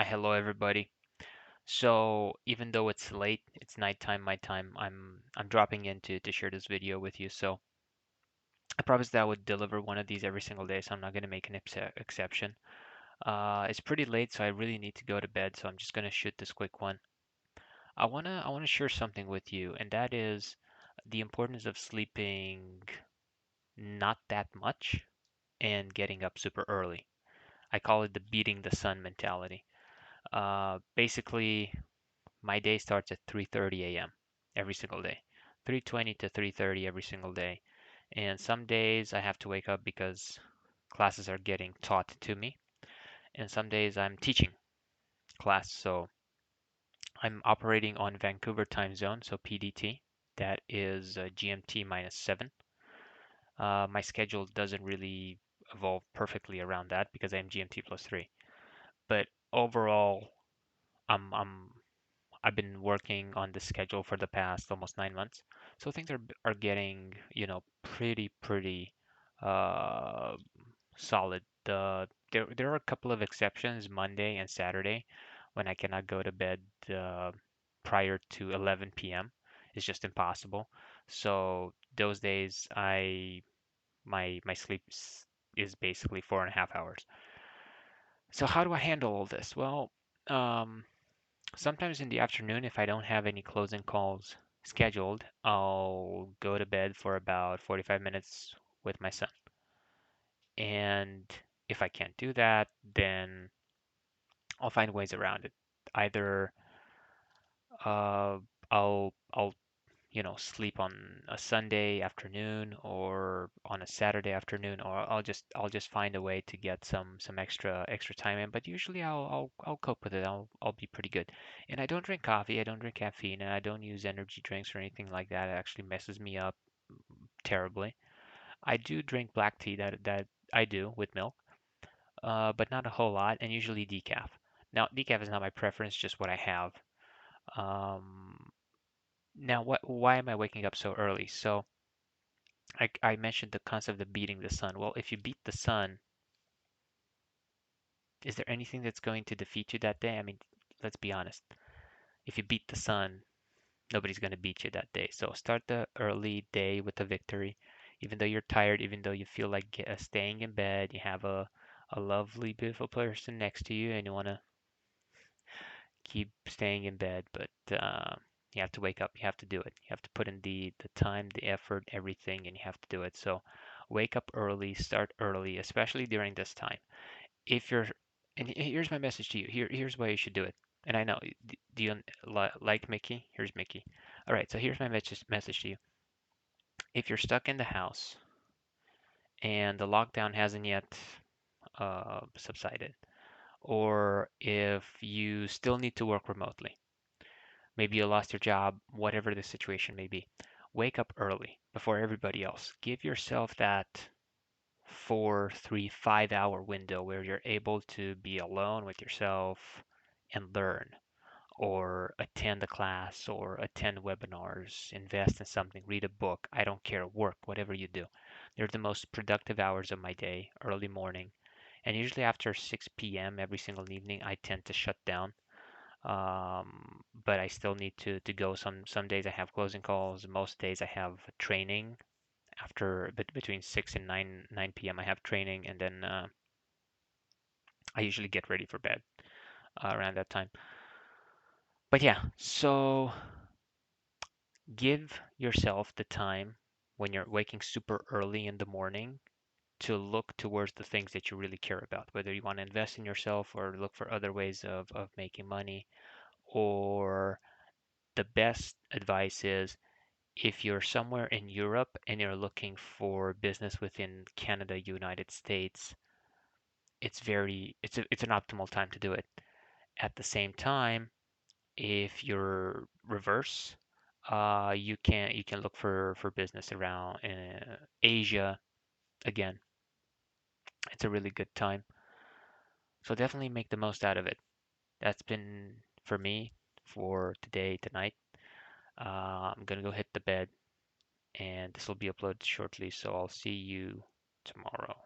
Hello everybody. So even though it's late, it's nighttime my time. I'm dropping in to share this video with you. So I promised that I would deliver one of these every single day, so I'm not going to make an exception. It's pretty late, so I really need to go to bed, so I'm just going to shoot this quick one. I wanna share something with you, and that is the importance of sleeping not that much and getting up super early. I call it the beating the sun mentality. Basically, my day starts at 3:30 a.m. every single day. 3:20 to 3:30 every single day. And some days I have to wake up because classes are getting taught to me. And some days I'm teaching class. So I'm operating on Vancouver time zone, so PDT. That is GMT minus 7. My schedule doesn't really evolve perfectly around that because I'm GMT plus 3. But overall, I'm I've been working on the schedule for the past almost 9 months, so things are getting pretty uh, solid. There are a couple of exceptions, Monday and Saturday, when I cannot go to bed uh, prior to 11 p.m. It's just impossible. So those days, I my sleep is basically 4.5 hours. So how do I handle all this? Well, um, sometimes in the afternoon, if I don't have any closing calls scheduled, I'll go to bed for about 45 minutes with my son. And if I can't do that, then I'll find ways around it. Either uh, I'll sleep on a Sunday afternoon or on a Saturday afternoon, or I'll just find a way to get some extra time in. But usually I'll cope with it. I'll be pretty good. And I don't drink coffee, I don't drink caffeine, and I don't use energy drinks or anything like that. It actually messes me up terribly. I do drink black tea that I do with milk, but not a whole lot, and usually decaf. Now, decaf is not my preference, just what I have. Um, Now, why am I waking up so early? So, I mentioned the concept of beating the sun. Well, if you beat the sun, is there anything that's going to defeat you that day? I mean, let's be honest. If you beat the sun, nobody's going to beat you that day. So start the early day with a victory. Even though you're tired, even though you feel like staying in bed, you have a lovely, beautiful person next to you, and you want to keep staying in bed, but you have to wake up. You have to do it. You have to put in the time, the effort, everything, and you have to do it. So wake up early, start early, especially during this time. If you're, and here's my message to you. Here's why you should do it. And I know, do you like Mickey? Here's Mickey. All right, so here's my message to you. If you're stuck in the house and the lockdown hasn't yet subsided, or if you still need to work remotely, maybe you lost your job, whatever the situation may be. Wake up early before everybody else. Give yourself that 4, 3, 5 hour window where you're able to be alone with yourself and learn, or attend a class, or attend webinars, invest in something, read a book. I don't care, work, whatever you do. They're the most productive hours of my day, early morning. And usually after 6 p.m. every single evening, I tend to shut down, but I still need to go. Some days I have closing calls. Most days I have training after between 6 and 9 p.m. I have training, and then I usually get ready for bed around that time. But yeah, so give yourself the time when you're waking super early in the morning to look towards the things that you really care about, whether you want to invest in yourself or look for other ways of making money, or the best advice is if you're somewhere in Europe and you're looking for business within Canada, United States, it's an optimal time to do it. At the same time, if you're reverse, you can look for business around Asia. Again, it's a really good time. So definitely make the most out of it. That's been for me for today, tonight. I'm gonna go hit the bed, and this will be uploaded shortly, so I'll see you tomorrow.